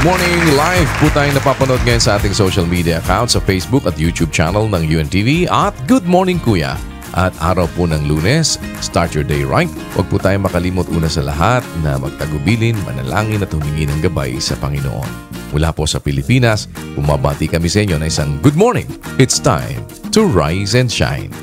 morning! Live po tayong napapanood ngayon sa ating social media accounts sa Facebook at YouTube channel ng UNTV at Good Morning Kuya. At araw po ng Lunes, start your day right. Huwag po tayong makalimot una sa lahat na magtagubilin, manalangin at humingi ng gabay sa Panginoon. Mula po sa Pilipinas, bumabati kami sa inyo na isang good morning. It's time to rise and shine.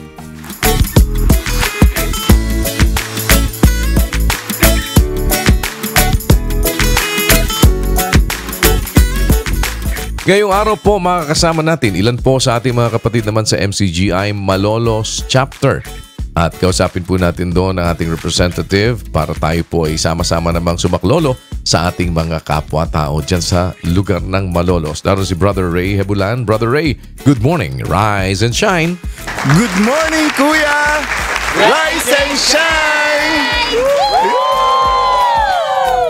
Ngayong araw po makakasama natin ilan po sa ating mga kapatid naman sa MCGI Malolos Chapter. At kausapin po natin doon ang ating representative para tayo po ay sama-sama namang sumaklolo sa ating mga kapwa-tao dyan sa lugar ng Malolos. Daroon si Brother Ray Hebulan. Brother Ray, good morning. Rise and shine. Good morning, Kuya! Rise and shine!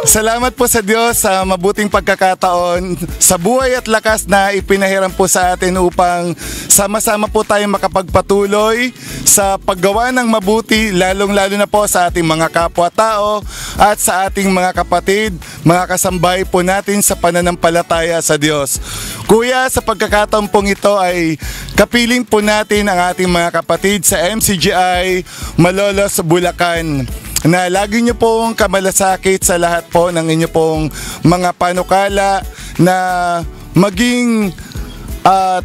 Salamat po sa Diyos sa mabuting pagkakataon, sa buhay at lakas na ipinahiram po sa atin upang sama-sama po tayong makapagpatuloy sa paggawa ng mabuti, lalong-lalo na po sa ating mga kapwa-tao at sa ating mga kapatid, mga kasambahay po natin sa pananampalataya sa Diyos. Kuya, sa pagkakataon pong ito ay kapiling po natin ang ating mga kapatid sa MCGI Malolos, Bulacan, na lagi nyo pong kamalasakit sa lahat po ng inyo pong mga panukala na maging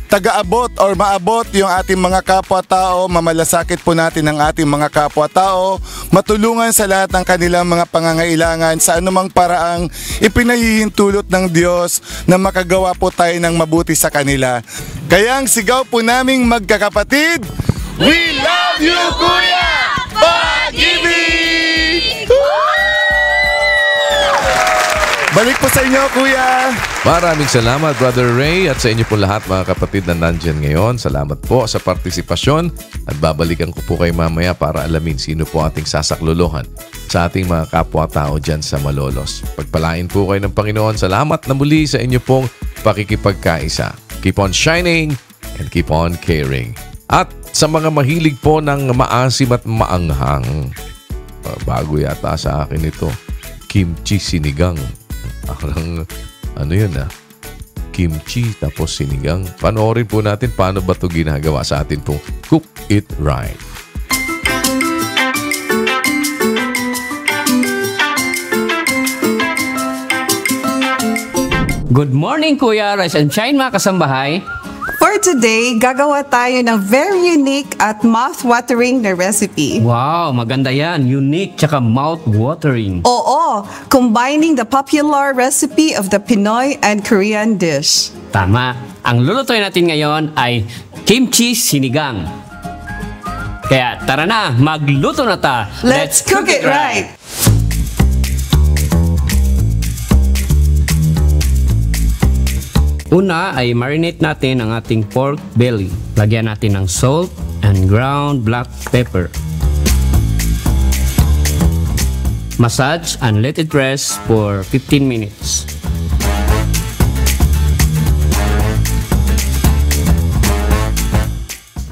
taga-abot or maabot yung ating mga kapwa-tao, mamalasakit po natin ang ating mga kapwa-tao, matulungan sa lahat ng kanilang mga pangangailangan sa anumang paraang ipinahihintulot ng Diyos na makagawa po tayo ng mabuti sa kanila. Kaya ang sigaw po naming magkakapatid, We love you, Kuya! Pag-ibig! Balik po sa inyo, Kuya! Maraming salamat, Brother Ray, at sa inyo po lahat mga kapatid na nandyan ngayon. Salamat po sa partisipasyon at babalikan ko po kayo mamaya para alamin sino po ating sasaklolohan sa ating mga kapwa-tao dyan sa Malolos. Pagpalain po kayo ng Panginoon. Salamat na muli sa inyo pong pakikipagkaisa. Keep on shining and keep on caring. At sa mga mahilig po ng maasim at maanghang, bago yata sa akin ito, kimchi sinigang. Parang ano yun kimchi tapos sinigang. Panoorin po natin paano ba ito ginagawa sa atin pong Cook It Right. Good morning, Kuya. Rise and shine, mga kasambahay. For today, gagawa tayo ng very unique at mouth-watering na recipe. Wow, maganda yan. Unique tsaka mouth-watering. Oo, combining the popular recipe of the Pinoy and Korean dish. Tama. Ang lulutuin natin ngayon ay kimchi sinigang. Kaya tara na, magluto na ta. Let's cook it right! Una ay marinate natin ang ating pork belly. Lagyan natin ng salt and ground black pepper. Massage and let it rest for 15 minutes.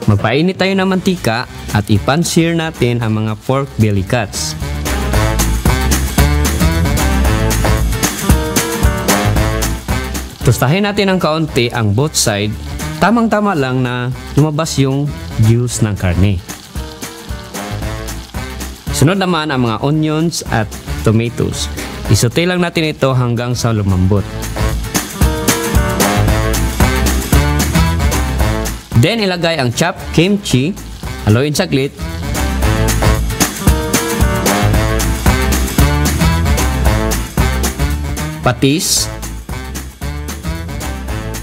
Magpainit tayo ng mantika at ipan-sear natin ang mga pork belly cuts. Tustahin natin ng kaunti ang both side, tamang-tama lang na lumabas yung juice ng karne. Sunod naman ang mga onions at tomatoes. Isote lang natin ito hanggang sa lumambot. Then ilagay ang chopped kimchi, haluin saglit. Patis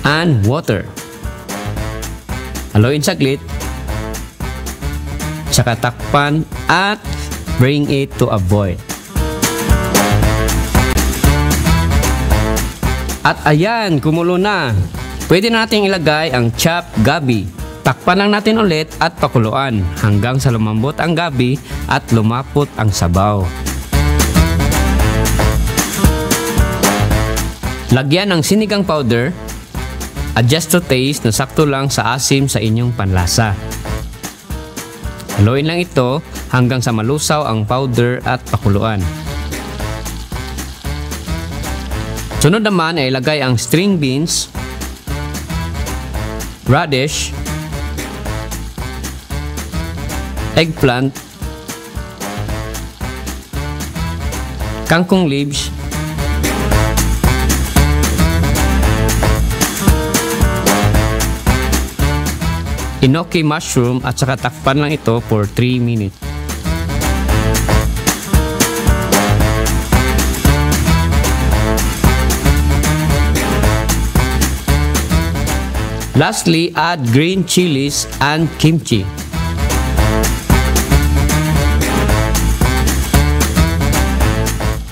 and water. Haluin saglit. Tsaka takpan at bring it to a boil. At ayan, kumulo na. Pwede na natin ilagay ang chopped gabi. Takpan lang natin ulit at pakuluan hanggang sa lumambot ang gabi at lumapot ang sabaw. Lagyan ng sinigang powder. Adjust to taste na sakto lang sa asim sa inyong panlasa. Haluin lang ito hanggang sa malusaw ang powder at pakuluan. Sunod naman ay ilagay ang string beans, radish, eggplant, kangkong leaves, enoki mushroom at saka takpan lang ito for 3 minutes. Lastly, add green chilies and kimchi.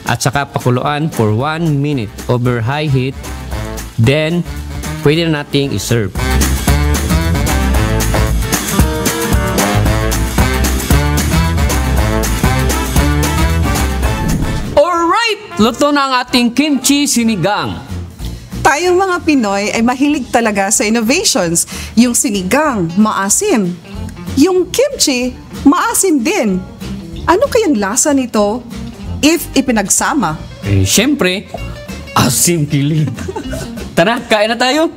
At saka pakuluan for 1 minute over high heat. Then, pwede na nating iserve. Alright! Luto na ang ating kimchi sinigang. Tayong mga Pinoy ay mahilig talaga sa innovations. Yung sinigang, maasim. Yung kimchi, maasim din. Ano kayang lasa nito if ipinagsama? Siyempre, asim kilig. Tara, kain na tayo.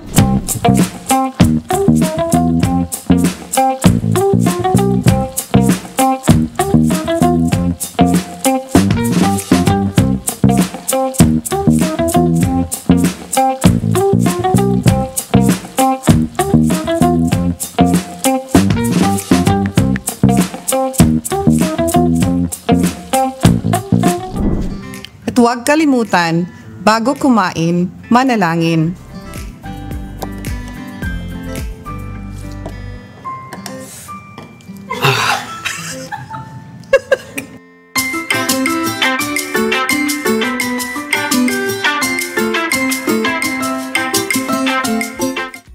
At huwag kalimutan, bago kumain, manalangin.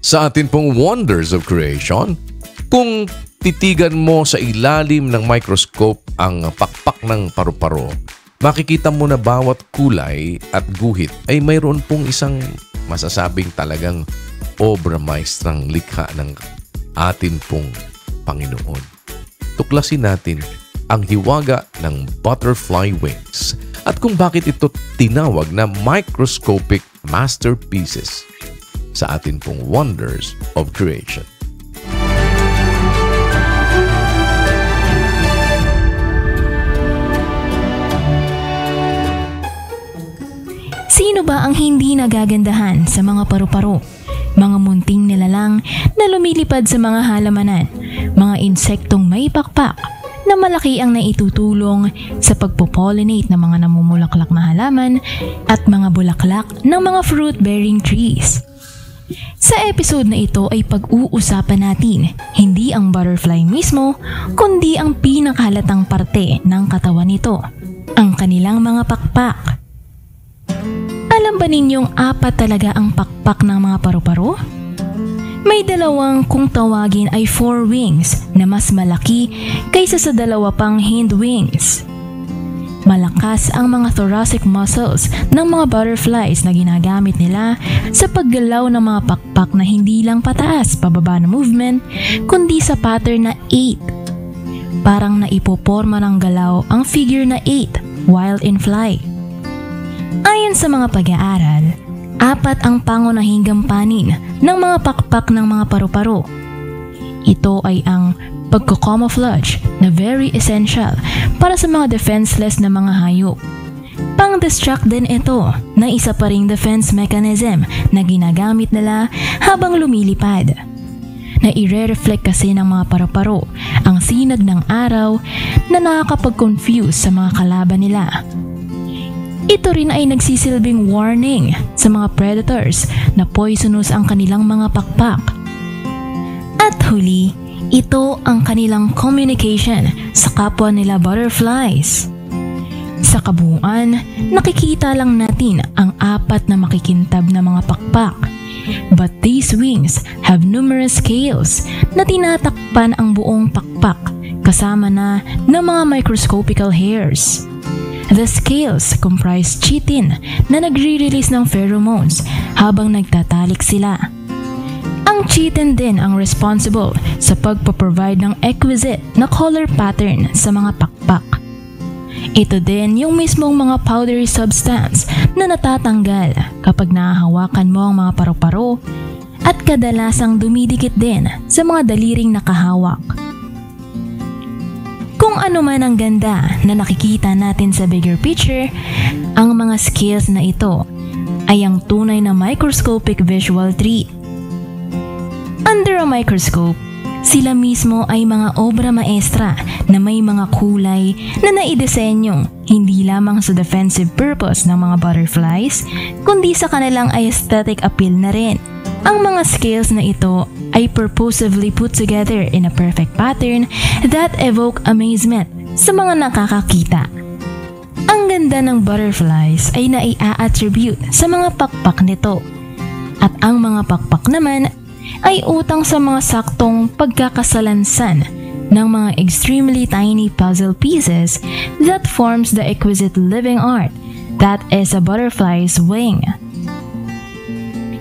Sa atin pong Wonders of Creation, kung titigan mo sa ilalim ng microscope ang pakpak ng paru-paro, makikita mo na bawat kulay at guhit ay mayroon pong isang masasabing talagang obra maestrang likha ng atin pong Panginoon. Tuklasin natin ang hiwaga ng butterfly wings at kung bakit ito tinawag na microscopic masterpieces sa atin pong Wonders of Creation. Sino ba ang hindi nagagandahan sa mga paru-paro? Mga munting nilalang na lumilipad sa mga halamanan, mga insektong may pakpak na malaki ang naitutulong sa pagpopollinate ng mga namumulaklak na halaman at mga bulaklak ng mga fruit-bearing trees. Sa episode na ito ay pag-uusapan natin hindi ang butterfly mismo, kundi ang pinakahalatang parte ng katawan nito, ang kanilang mga pakpak. Alam ba ninyong 4 talaga ang pakpak ng mga paru-paro? May dalawang kung tawagin ay forewings na mas malaki kaysa sa 2 pang hindwings. Malakas ang mga thoracic muscles ng mga butterflies na ginagamit nila sa paggalaw ng mga pakpak na hindi lang pataas pababa na movement, kundi sa pattern na 8. Parang naipoporma ng galaw ang figure na 8 while in flight. Ayon sa mga pag-aaral, 4 ang pangunahing gampanin ng mga pakpak ng mga paru-paro. Ito ay ang pagko-camouflage na very essential para sa mga defenseless na mga hayop. Pang-distract din ito na isa pa ring defense mechanism na ginagamit nila habang lumilipad. Na ire-reflect kasi ng mga paru-paro ang sinag ng araw na nakakapag-confuse sa mga kalaban nila. Ito rin ay nagsisilbing warning sa mga predators na poisonous ang kanilang mga pakpak. At huli, ito ang kanilang communication sa kapwa nila butterflies. Sa kabuuan, nakikita lang natin ang 4 na makikintab na mga pakpak. But these wings have numerous scales na tinatakpan ang buong pakpak kasama na ng mga microscopical hairs. The scales comprise chitin na nagre-release ng pheromones habang nagtatalik sila. Ang chitin din ang responsible sa pagpaprovide ng exquisite na color pattern sa mga pakpak. Ito din yung mismong mga powdery substance na natatanggal kapag nahahawakan mo ang mga paru-paro at kadalasang dumidikit din sa mga daliring nakahawak. Kung ano man ang ganda na nakikita natin sa bigger picture, ang mga scales na ito ay ang tunay na microscopic visual treat. Under a microscope, sila mismo ay mga obra maestra na may mga kulay na naidisenyo hindi lamang sa defensive purpose ng mga butterflies, kundi sa kanilang aesthetic appeal na rin. Ang mga scales na ito ay purposefully put together in a perfect pattern that evoke amazement sa mga nakakakita. Ang ganda ng butterflies ay naia-attribute sa mga pakpak nito, at ang mga pakpak naman ay utang sa mga saktong pagkakasalansan ng mga extremely tiny puzzle pieces that forms the exquisite living art that is a butterfly's wing.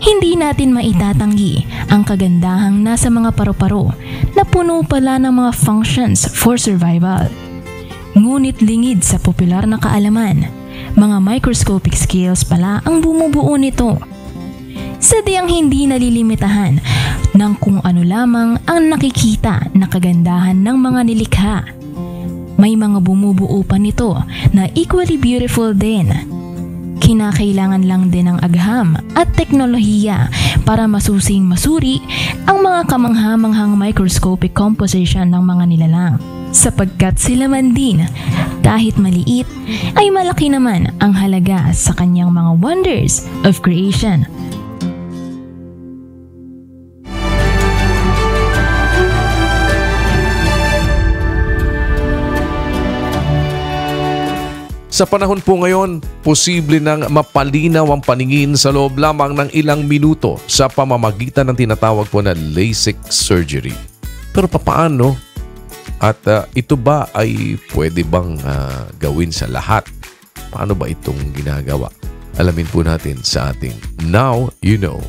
Hindi natin maitatanggi ang kagandahang nasa mga paru-paro na puno pala ng mga functions for survival. Ngunit lingid sa popular na kaalaman, mga microscopic scales pala ang bumubuo nito. Sadyang hindi nalilimitahan ng kung ano lamang ang nakikita na kagandahan ng mga nilikha. May mga bumubuo pa nito na equally beautiful din. Kinakailangan lang din ng agham at teknolohiya para masusing masuri ang mga kamangha-manghang microscopic composition ng mga nilalang. Sapagkat sila man din, kahit maliit, ay malaki naman ang halaga sa kanyang mga wonders of creation. Sa panahon po ngayon, posible nang mapalinaw ang paningin sa loob lamang ng ilang minuto sa pamamagitan ng tinatawag po na LASIK surgery. Pero papaano? At ito ba ay pwede bang gawin sa lahat? Paano ba itong ginagawa? Alamin po natin sa ating Now You Know.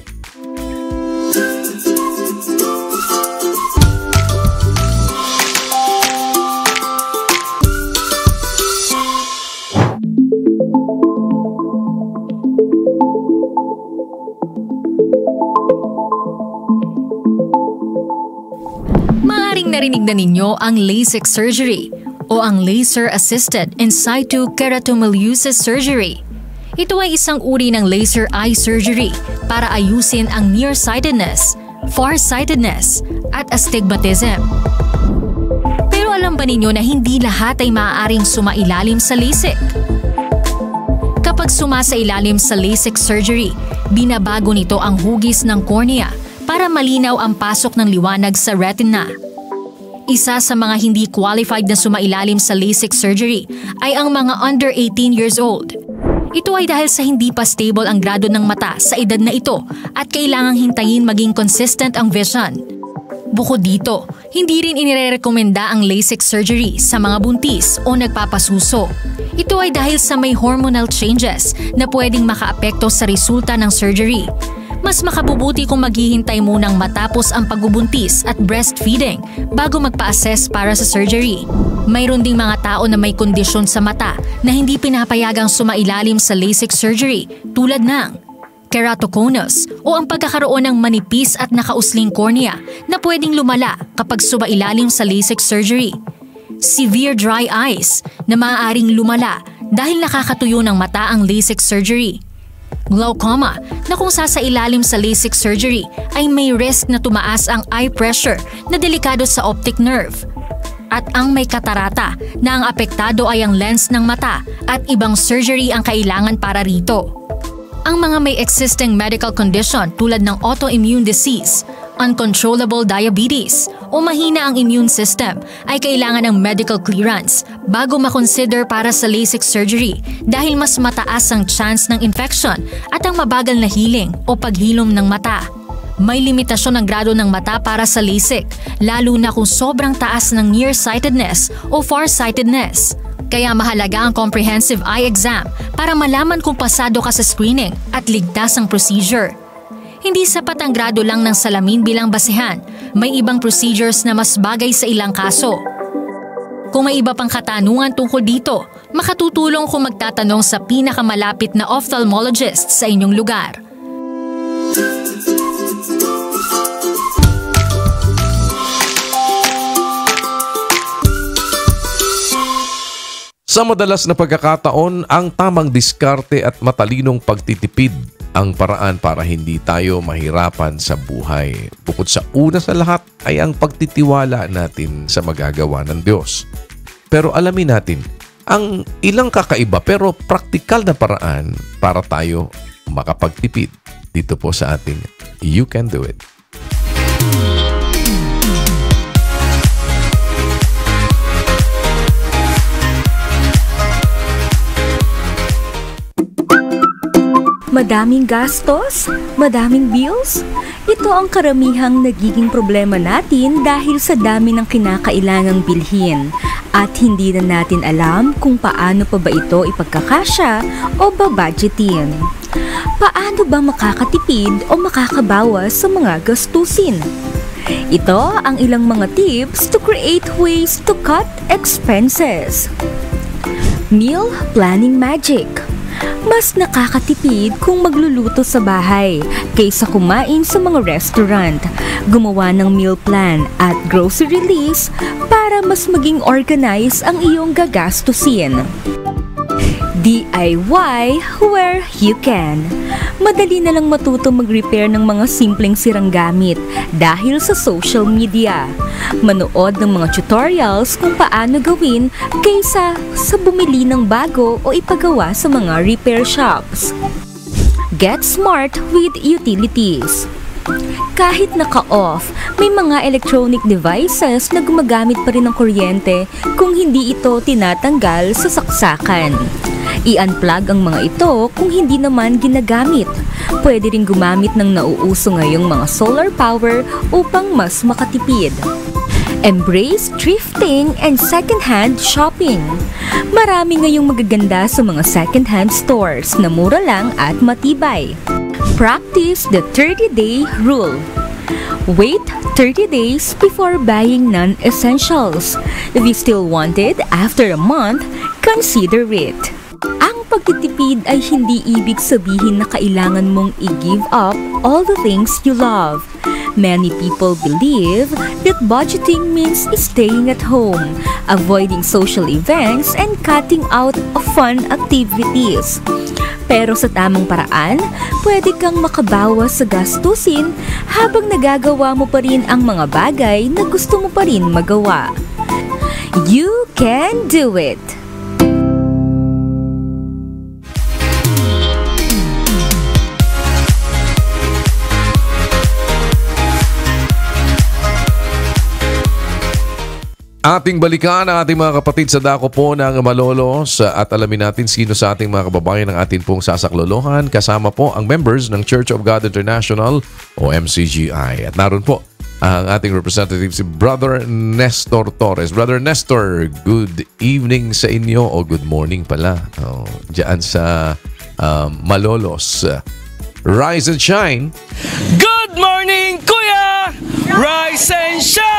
Narinig na ninyo ang LASIK surgery o ang laser-assisted in situ keratomileusis surgery. Ito ay isang uri ng laser eye surgery para ayusin ang nearsightedness, farsightedness at astigmatism. Pero alam ba ninyo na hindi lahat ay maaaring sumailalim sa LASIK? Kapag sumasailalim sa LASIK surgery, binabago nito ang hugis ng cornea para malinaw ang pasok ng liwanag sa retina. Isa sa mga hindi qualified na sumailalim sa LASIK surgery ay ang mga under 18 years old. Ito ay dahil sa hindi pa stable ang grado ng mata sa edad na ito at kailangang hintayin maging consistent ang vision. Bukod dito, hindi rin inirekomenda ang LASIK surgery sa mga buntis o nagpapasuso. Ito ay dahil sa may hormonal changes na pwedeng makaapekto sa resulta ng surgery. Mas makabubuti kung maghihintay munang matapos ang pagbubuntis at breastfeeding bago magpa-assess para sa surgery. Mayroon ding mga tao na may kondisyon sa mata na hindi pinapayagang sumailalim sa LASIK surgery tulad ng keratoconus o ang pagkakaroon ng manipis at nakausling cornea na pwedeng lumala kapag sumailalim sa LASIK surgery. Severe dry eyes na maaaring lumala dahil nakakatuyo ng mata ang LASIK surgery. Glaucoma na kung sasailalim sa LASIK surgery ay may risk na tumaas ang eye pressure na delikado sa optic nerve. At ang may katarata na ang apektado ay ang lens ng mata at ibang surgery ang kailangan para rito. Ang mga may existing medical condition tulad ng autoimmune disease, uncontrollable diabetes o mahina ang immune system ay kailangan ng medical clearance bago makonsider para sa LASIK surgery dahil mas mataas ang chance ng infection at ang mabagal na healing o paghilom ng mata. May limitasyon ang grado ng mata para sa LASIK, lalo na kung sobrang taas ng nearsightedness o farsightedness. Kaya mahalaga ang comprehensive eye exam para malaman kung pasado ka sa screening at ligtas ang procedure. Hindi sapat ang grado lang ng salamin bilang basehan, may ibang procedures na mas bagay sa ilang kaso. Kung may iba pang katanungan tungkol dito, makatutulong kung magtatanong sa pinakamalapit na ophthalmologist sa inyong lugar. Sa madalas na pagkakataon, ang tamang diskarte at matalinong pagtitipid ang paraan para hindi tayo mahirapan sa buhay. Bukod sa una sa lahat ay ang pagtitiwala natin sa magagawa ng Diyos. Pero alamin natin ang ilang kakaiba pero praktikal na paraan para tayo makapagtipid. Dito po sa ating You Can Do It. Madaming gastos? Madaming bills? Ito ang karamihang nagiging problema natin dahil sa dami ng kinakailangang bilhin at hindi na natin alam kung paano pa ba ito ipagkakasya o babudgetin. Paano ba makakatipid o makakabawas sa mga gastusin? Ito ang ilang mga tips to create ways to cut expenses. Meal Planning Magic. Mas nakakatipid kung magluluto sa bahay kaysa kumain sa mga restaurant. Gumawa ng meal plan at grocery list para mas maging organized ang iyong gagastusin. DIY where you can. Madali na lang matuto mag-repair ng mga simpleng sirang gamit dahil sa social media. Manood ng mga tutorials kung paano gawin kaysa sa bumili ng bago o ipagawa sa mga repair shops. Get smart with utilities. Kahit naka-off, may mga electronic devices na gumagamit pa rin ng kuryente kung hindi ito tinatanggal sa saksakan. I-unplug ang mga ito kung hindi naman ginagamit. Pwede rin gumamit ng nauuso ngayong mga solar power upang mas makatipid. Embrace thrifting and second-hand shopping. Marami ngayong magaganda sa mga second-hand stores na mura lang at matibay. Practice the 30-day rule. Wait 30 days before buying non-essentials. If you still want it after a month, consider it. Ang pagtitipid ay hindi ibig sabihin na kailangan mong i-give up all the things you love. Many people believe that budgeting means staying at home, avoiding social events, and cutting out of fun activities. Pero sa tamang paraan, pwede kang makabawas sa gastusin habang nagagawa mo pa rin ang mga bagay na gusto mo pa rin magawa. You can do it! Ating balikan ang ating mga kapatid sa dako po ng Malolos at alamin natin sino sa ating mga kababayan ang ating pong sasaklolohan. Kasama po ang members ng Church of God International o MCGI. At naroon po ang ating representative si Brother Nestor Torres. Brother Nestor, good evening sa inyo o good morning pala. Diyan sa Malolos. Rise and shine. Good morning, Kuya! Rise and shine!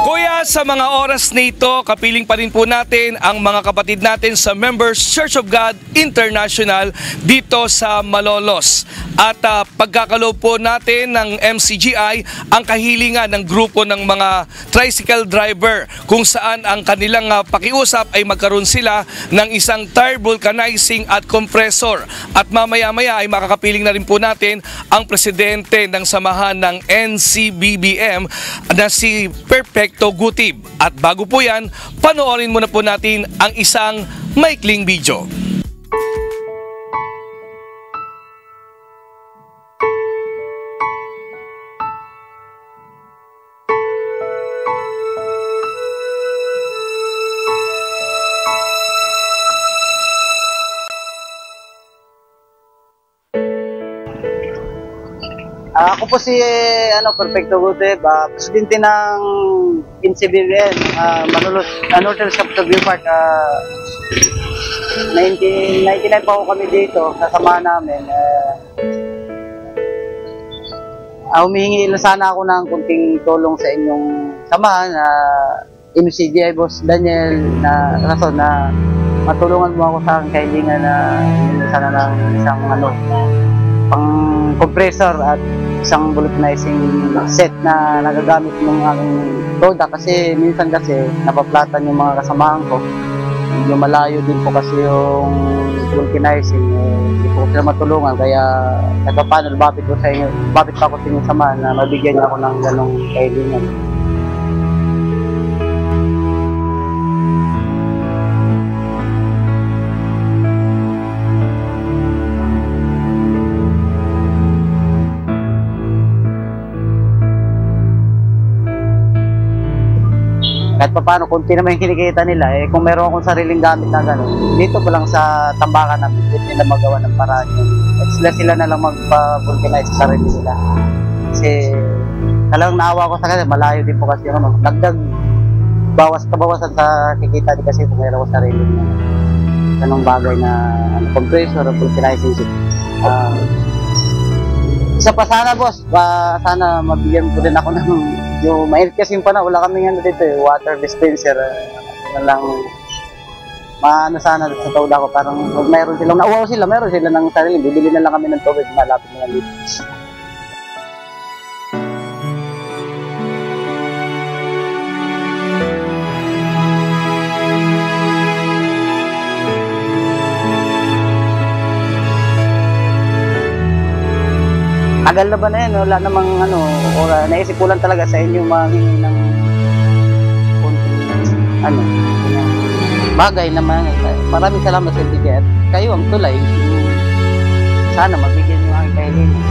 Kuya, sa mga oras na ito, kapiling pa rin po natin ang mga kapatid natin sa Members Church of God International dito sa Malolos. At pagkakaloob po natin ng MCGI ang kahilingan ng grupo ng mga tricycle driver kung saan ang kanilang pakiusap ay magkaroon sila ng isang tire vulcanizing at compressor. At mamaya-maya ay makakapiling na rin po natin ang presidente ng samahan ng NCBBM na si Perfecto Gutib. At bago po yan, panoorin muna po natin ang isang maikling video. Ako po si Perfecto Gutib, presidente ng NCBBM, Malolos, Northern Capital View Park. 1999 pa ako kami dito, kasama namin. Humihingi lang sana ako ng kunting tulong sa inyong samahan na MCGI Boss Daniel na rason na matulungan mo ako sa aking kahilingan na sana ng isang pang compressor at isang vulcanizing set na nagagamit ng aking product kasi minsan kasi napaplatan yung mga kasamahan ko. Medyo malayo din po kasi yung vulcanizing, hindi po sila matulungan kaya nagpapanol, babit pa ako sa inyong samahan na mabigyan niya ako ng ganong kahilingan. Kahit pa paano, kunti naman yung kinikita nila, kung meron akong sariling gamit na gano'n, dito pa lang sa tambakan namin, dito nila magawa ng paraan yun. At sila na lang magpa-vulcanize sa sarili nila. Kasi talagang naawa ko sa kanila, malayo din po kasi yung dagdag kabawasan sa kikita din kasi kung meron akong sariling ganong bagay na compressor o vulcanizing set. Isa pa sana, boss, sana mabigyan ko din ako ng yung mainit kasi yung panahon, wala kaming dito water dispenser lang sana sa tawla ko parang mayroon silang nauwaw sila, meron sila ng sarili, bibili na lang kami ng tubig malapit na lang dito. Tagal na ba na yan? Wala namang naisip ko lang talaga sa inyo mahingi ng konting bagay naman. Maraming salamat sa bigay at kayo ang tulay. Sana mabigyan niyo ang kahilingan.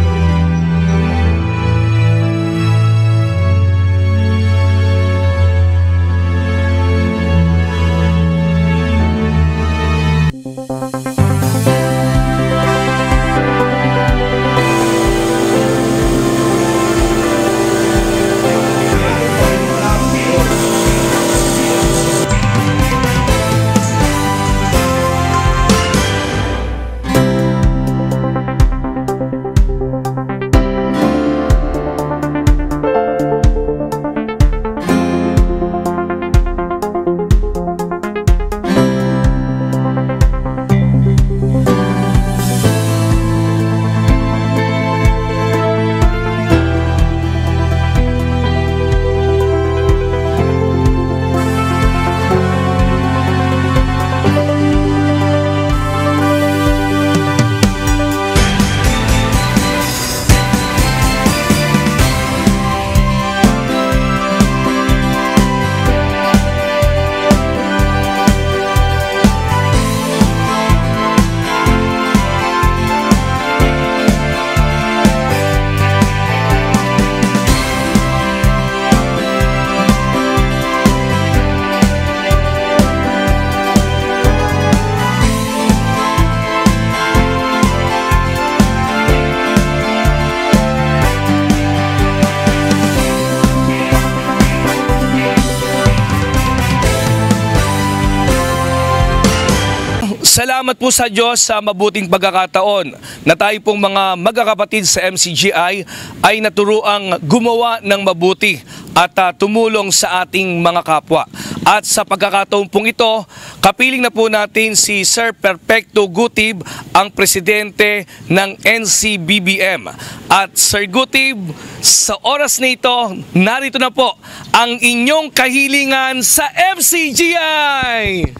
Salamat po sa Diyos sa mabuting pagkakataon na tayo pong mga magkakapatid sa MCGI ay naturuang gumawa ng mabuti at tumulong sa ating mga kapwa. At sa pagkakataon pong ito, kapiling na po natin si Sir Perfecto Gutib, ang presidente ng NCBBM. At Sir Gutib, sa oras na ito, narito na po ang inyong kahilingan sa MCGI!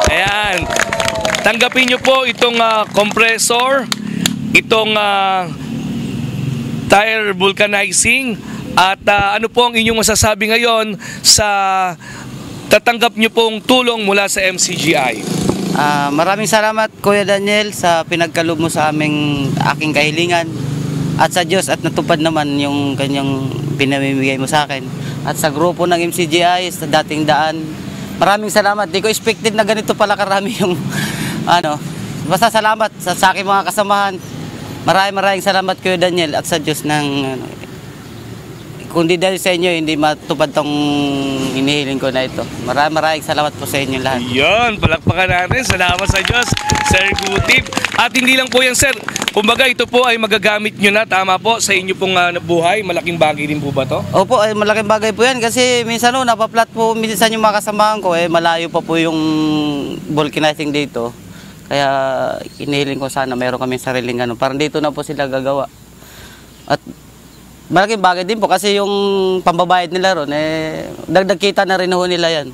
Ayan, tanggapin nyo po itong compressor, itong tire vulcanizing at ano po ang inyong masasabi ngayon sa tatanggap nyo pong tulong mula sa MCGI? Maraming salamat Kuya Daniel sa pinagkaloob mo sa aking kahilingan at sa Diyos at natupad naman yung kanyang pinamimigay mo sa akin at sa grupo ng MCGI sa dating daan. Maraming salamat. Di ko expected na ganito pala karami yung basta salamat sa aking mga kasamahan. Maraming salamat Kuya Daniel at sa Diyos ng Kung di dahil sa inyo, hindi matupad tong inihiling ko na ito. Maraming salamat po sa inyo lahat. Yun, palakpakan natin. Salamat sa Diyos, Sir Gutip. At hindi lang po yan, Sir. Kumbaga, ito po ay magagamit nyo na, tama po, sa inyo pong buhay. Malaking bagay din po ba to? Opo, ay malaking bagay po yan kasi minsan napaplat po minsan yung mga kasamahan ko, malayo pa po yung vulcanizing dito. Kaya inihiling ko sana meron kami sariling parang dito na po sila gagawa. At malaking bagay din po kasi yung pambabayad nila ron, dagdag kita na rin ho nila yan.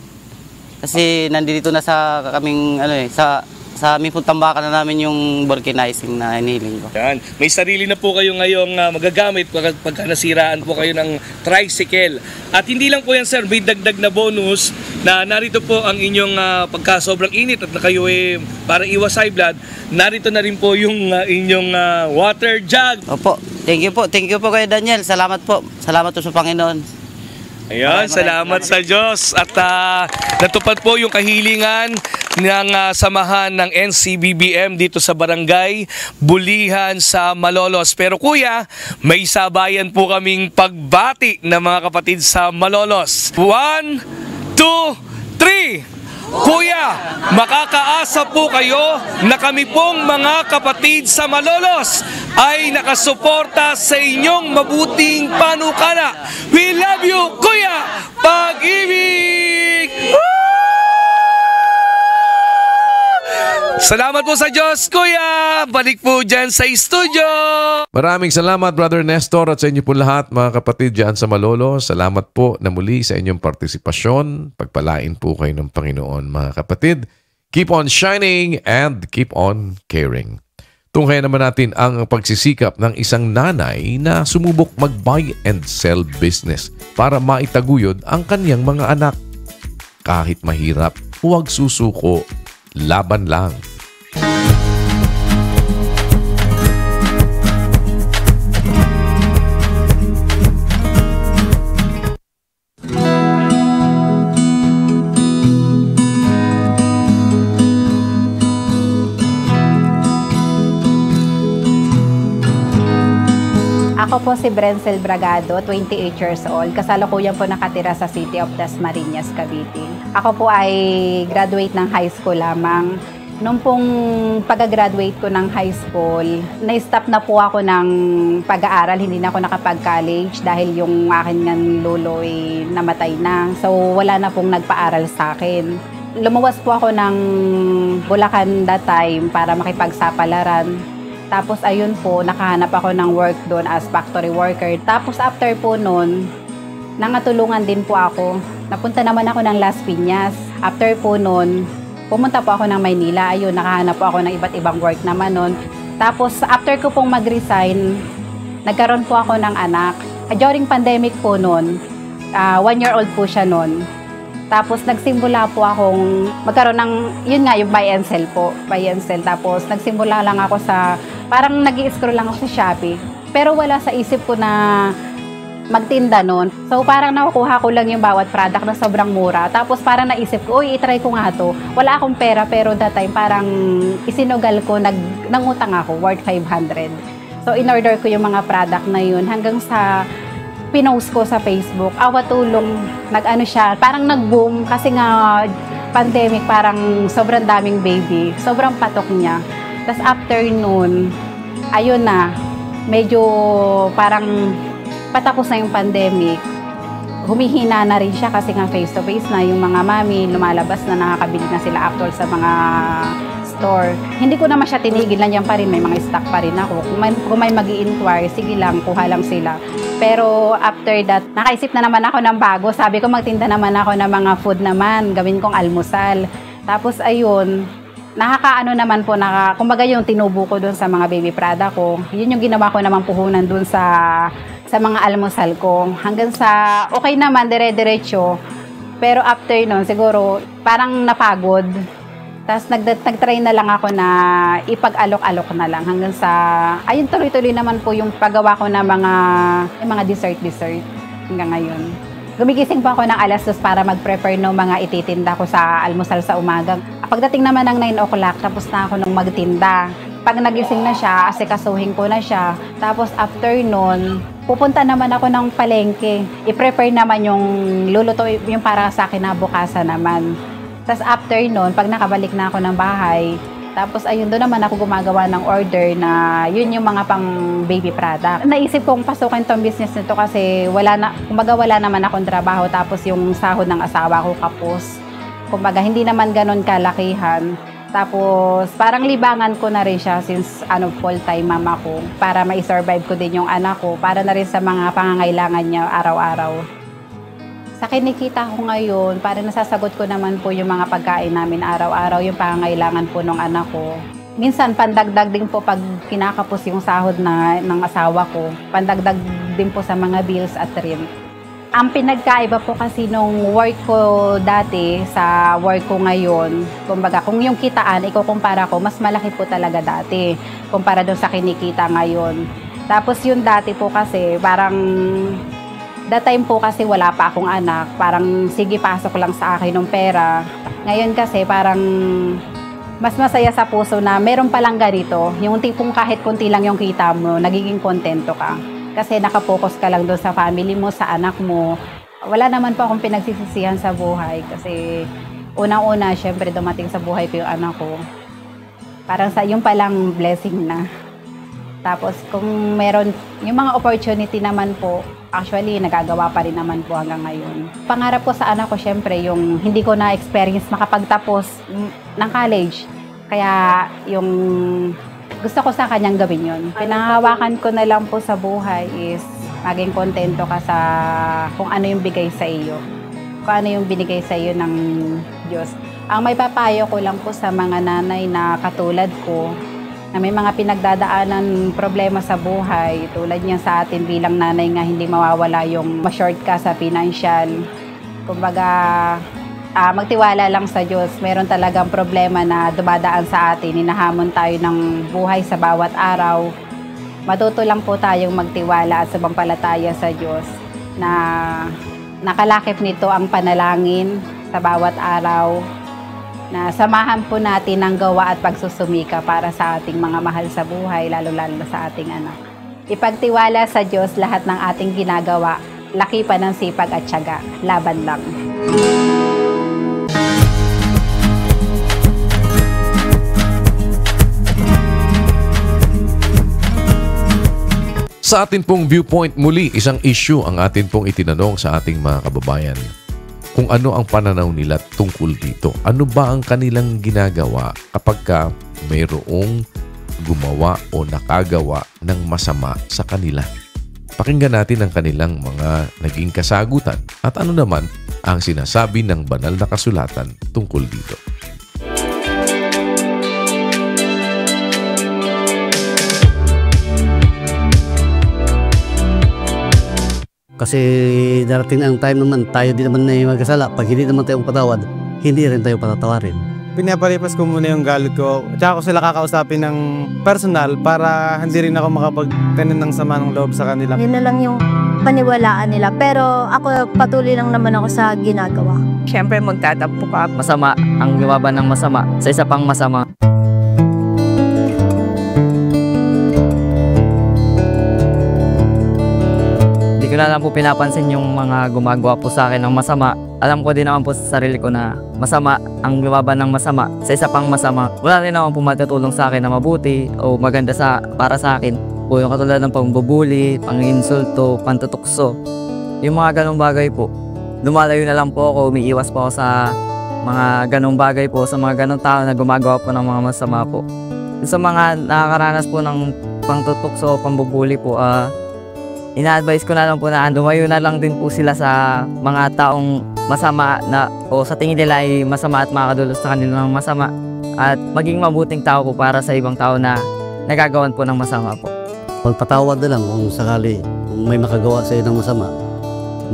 Kasi nandito na sa kaming, sa aming tambakan na namin yung vulcanizing na inihiling ko. Yan. May sarili na po kayo ngayong magagamit pagka nasiraan po kayo ng tricycle. At hindi lang po yan, sir, may dagdag na bonus na narito po ang inyong pagka sobrang init at na kayo para iwas high blood, narito na rin po yung inyong water jug. Opo, thank you po kay Daniel. Salamat po sa Panginoon. Ayan, salamat sa Diyos. At natupad po yung kahilingan ng samahan ng NCBBM dito sa Barangay Bulihan sa Malolos. Pero kuya, may sabayan po kaming pagbati ng mga kapatid sa Malolos. 1, 2, 3. Kuya, makakaasa po kayo na kami pong mga kapatid sa Malolos ay nakasuporta sa inyong mabuting panukala. We love you, Kuya! Pag-ibig! Salamat po sa Diyos, Kuya! Balik po dyan sa studio! Maraming salamat, Brother Nestor, at sa inyo po lahat, mga kapatid dyan sa Malolos. Salamat po na muli sa inyong partisipasyon. Pagpalain po kayo ng Panginoon, mga kapatid. Keep on shining and keep on caring. Tunghayan naman natin ang pagsisikap ng isang nanay na sumubok mag-buy and sell business para maitaguyod ang kanyang mga anak. Kahit mahirap, huwag susuko, laban lang. Ako po si Brenzel Bragado, 28 years old. Kasalukuyan po nakatira sa City of Dasmariñas, Cavite. Ako po ay graduate ng high school lamang. Nung pong pag-graduate ko ng high school, na-stop na po ako ng pag-aaral. Hindi na ako nakapag-college dahil yung aking lolo ay namatay na. So wala na pong nagpaaral sa akin. Lumuwas po ako ng Bulacan that time para makipagsapalaran. Tapos ayun po, nakahanap ako ng work doon as factory worker. Tapos after po noon, nangatulungan din po ako. Napunta naman ako ng Las Piñas. After po noon, pumunta po ako ng Maynila. Ayun, nakahanap po ako ng iba't ibang work naman noon. Tapos after ko pong mag-resign, nagkaroon po ako ng anak. During pandemic po noon, 1-year-old po siya noon. Tapos nagsimula po akong magkaroon ng, yun nga, yung buy and sell po. Buy and sell. Tapos nagsimula lang ako sa, parang nag-i-scroll lang ako sa Shopee. Pero wala sa isip ko na magtinda noon. So parang nakukuha ko lang yung bawat product na sobrang mura. Tapos parang naisip ko, uy, itry ko nga to. Wala akong pera pero that time parang isinugal ko, nangutang ako, worth 500. So in-order ko yung mga product na yun hanggang sa pinost ko sa Facebook. Awa tulong, nag-ano siya, parang nag-boom kasi nga pandemic, parang sobrang daming baby. Sobrang patok niya. Tapos after noon, ayun na, medyo parang patapos na yung pandemic. Humihina na rin siya kasi nga face-to-face na yung mga mami, lumalabas na, nakakabili na sila actual sa mga store. Hindi ko naman siya tinigil, nandiyan pa rin, may mga stock pa rin ako. Kung may mag-i-inquire, sige lang, kuha lang sila. Pero after that, nakaisip na naman ako ng bago. Sabi ko, magtinda naman ako ng mga food naman, gawin kong almusal. Tapos ayun, nakakaano naman po, kumbaga yung tinubo ko dun sa mga baby product ko, yun yung ginawa ko naman puhunan dun sa mga almusal ko. Hanggang sa, okay naman, dire-diretso. Pero after nun, siguro, parang napagod. Tapos nag-try na lang ako na ipag-alok-alok na lang hanggang sa, ayun, tuloy-tuloy naman po yung paggawa ko na mga dessert hanggang ngayon. Gumigising po ako ng alas 2 para mag-prepare ng mga ititinda ko sa almusal sa umaga. Pagdating naman ng 9 o'clock, tapos na ako nung magtinda. Pag nagising na siya, asikasuhin ko na siya. Tapos after nun, pupunta naman ako ng palengke. I-prepare naman yung luluto, yung para sa akin na bukasan naman. Tapos after nun, pag nakabalik na ako ng bahay, tapos ayun, doon naman ako gumagawa ng order na yun yung mga pang baby product. Naisip kong pasukin tong business nito kasi wala naman akong trabaho, tapos yung sahod ng asawa ko kapos. Kumbaga, hindi naman ganun kalakihan. Tapos parang libangan ko na rin siya since full-time mama ko para ma-survive ko din yung anak ko, para na rin sa mga pangangailangan niya araw-araw. Sa kinikita ko ngayon, para nasasagot ko naman po yung mga pagkain namin araw-araw, yung pangangailangan po ng anak ko. Minsan, pandagdag din po pag kinakapos yung sahod ng asawa ko. Pandagdag din po sa mga bills at rent. Ang pinagkaiba po kasi nung work ko dati sa work ko ngayon, kumbaga kung yung kitaan, ikukumpara ko, mas malaki po talaga dati kumpara doon sa kinikita ngayon. Tapos yung dati po kasi parang that time po kasi wala pa akong anak, parang sige pasok lang sa akin ng pera. Ngayon kasi parang mas masaya sa puso na meron palang ganito, yung tipong kahit kunti lang yung kita mo, nagiging kontento ka. Kasi nakapokus ka lang doon sa family mo, sa anak mo. Wala naman po akong pinagsisisihan sa buhay kasi unang-una, syempre dumating sa buhay ko yung anak ko. Parang sa yung palang blessing na. Tapos kung meron, yung mga opportunity naman po, actually nagagawa pa rin naman po hanggang ngayon. Pangarap ko sa anak ko syempre yung hindi ko na-experience makapagtapos ng college. Kaya yung gusto ko sa kanyang gawin yun. Pinangahawakan ko na lang po sa buhay is maging kontento ka sa kung ano yung bigay sa iyo. Kung ano yung binigay sa iyo ng Diyos. Ang may papayo ko lang po sa mga nanay na katulad ko, na may mga pinagdadaanan problema sa buhay, tulad niya sa atin bilang nanay nga hindi mawawala yung ma-short ka sa financial. Kumbaga, magtiwala lang sa Diyos. Meron talagang problema na dumadaan sa atin, hinahamon tayo ng buhay sa bawat araw. Matuto lang po tayong magtiwala at sumampalataya sa Diyos na nakalakip nito ang panalangin sa bawat araw, na samahan po natin ang gawa at pagsusumika para sa ating mga mahal sa buhay, lalo-lalo sa ating anak. Ipagtiwala sa Diyos lahat ng ating ginagawa, laki pa ng sipag at tiyaga, laban lang. Sa atin pong viewpoint muli, isang issue ang atin pong itinanong sa ating mga kababayan. Kung ano ang pananaw nila tungkol dito. Ano ba ang kanilang ginagawa kapag mayroong gumawa o nakagawa ng masama sa kanila? Pakinggan natin ang kanilang mga naging kasagutan at ano naman ang sinasabi ng banal na kasulatan tungkol dito. Kasi darating ang time naman, tayo din naman na magkasala. Pag hindi naman tayong patawad, hindi rin tayo patatawarin. Pinapalipas ko muna yung galit ko. Tsaka ko sila kakausapin ng personal para hindi rin ako makapagtanim ng sama ng loob sa kanila. Yun na lang yung paniwalaan nila. Pero ako patuloy lang naman ako sa ginagawa. Siyempre magtatampo ka. Masama ang lumaban ng masama sa isa pang masama. Hindi ko na lang po pinapansin yung mga gumagawa po sa akin ng masama. Alam ko din naman po sa sarili ko na masama ang lumaban ng masama sa isa pang masama. Wala rin naman po matutulong sa akin na mabuti o maganda para sa akin. Po yung katulad ng pangbubuli, panginsulto, pantutukso. Yung mga ganong bagay po. Lumalayo na lang po ako, umiiwas po ako sa mga ganong bagay po, sa mga ganong tao na gumagawa po ng mga masama po. Sa mga nakakaranas po ng pangtutukso o pangbubuli po, ina-advise ko na lang po na lumayo na lang din po sila sa mga taong masama na o sa tingin nila ay masama at makakadulos sa kanila ng masama, at maging mabuting tao po para sa ibang tao na nagagawan po ng masama po. Pagpatawad na lang kung sakali kung may makagawa sa iyo ng masama.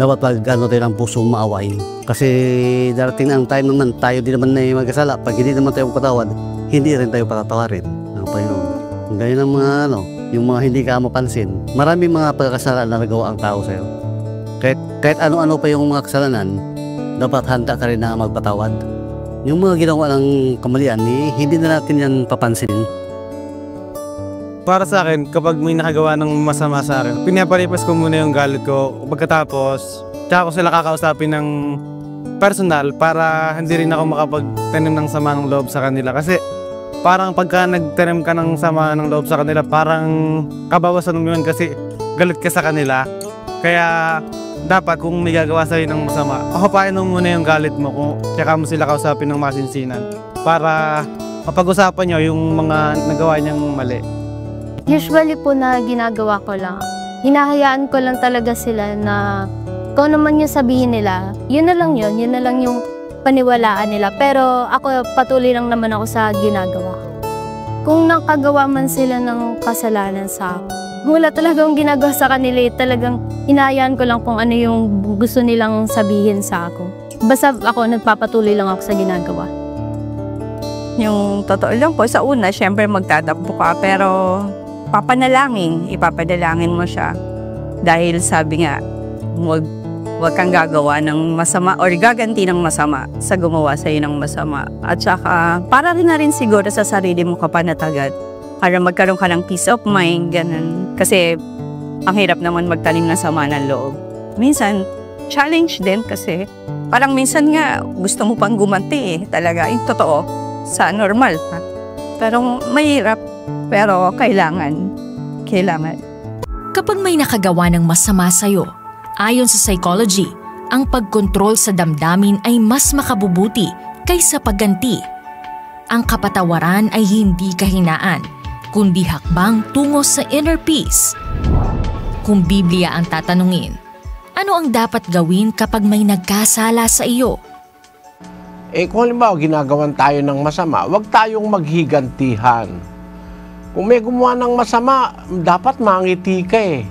Dapat pag-ano tayo ng pusong maawain. Kasi darating ang time naman, tayo din naman na magkasala. Pag hindi naman tayo patawad, hindi rin tayo patatawarin ng Panginoon. Ganyan ang mga yung mga hindi ka mapansin. Maraming mga pagkakasala na nagawa ang tao sa'yo. Kahit ano-ano pa yung mga kasalanan, dapat handa ka rin na magpatawad. Yung mga ginawa ng kamalian, hindi na natin yan papansinin. Para sa akin, kapag may nakagawa ng masama sa akin, pinapalipas ko muna yung galit ko. Pagkatapos, tsaka ko sila kakausapin ng personal para hindi rin ako makapagtanim ng sama ng loob sa kanila. Kasi parang pagka nagtanim ka ng sama ng loob sa kanila, parang kabawasan mo yun kasi galit ka sa kanila. Kaya dapat kung may gagawa sa'yo ng masama, akapain mo muna yung galit mo kung tsaka mo sila kausapin ng masinsinan para mapag-usapan nyo yung mga nagawa niyang mali. Usually po na ginagawa ko lang, hinahayaan ko lang talaga sila na kung naman yung sabihin nila, yun na lang yung paniwalaan nila. Pero ako, patuloy lang naman ako sa ginagawa ko. Kung nakagawa man sila ng kasalanan sa akin, wala talagang ginagawa sa kanila, talagang hinahayaan ko lang kung ano yung gusto nilang sabihin sa ako. Basta ako, nagpapatuloy lang ako sa ginagawa. Yung totoo lang po, sa una, syempre magtatampo ka, pero ipapadalangin mo siya. Dahil sabi nga, huwag kang gagawa ng masama or gaganti ng masama sa gumawa sa'yo ng masama. At saka, para rin na rin siguro sa sarili mo kapanatagan, para magkaroon ka ng peace of mind, ganun. Kasi, ang hirap naman magtanim ng sama ng loob. Minsan, challenge din kasi, parang minsan nga, gusto mo pang gumanti talaga. Yung totoo, sa normal. Pero mahirap, pero kailangan. Kapag may nakagawa ng masama sa'yo, ayon sa psychology, ang pagkontrol sa damdamin ay mas makabubuti kaysa pagganti. Ang kapatawaran ay hindi kahinaan, kundi hakbang tungo sa inner peace. Kung Biblia ang tatanungin, ano ang dapat gawin kapag may nagkasala sa iyo? Kung halimbawa ginagawan tayo ng masama, huwag tayong maghigantihan. Kung may gumawa ng masama, dapat mangiti ka eh.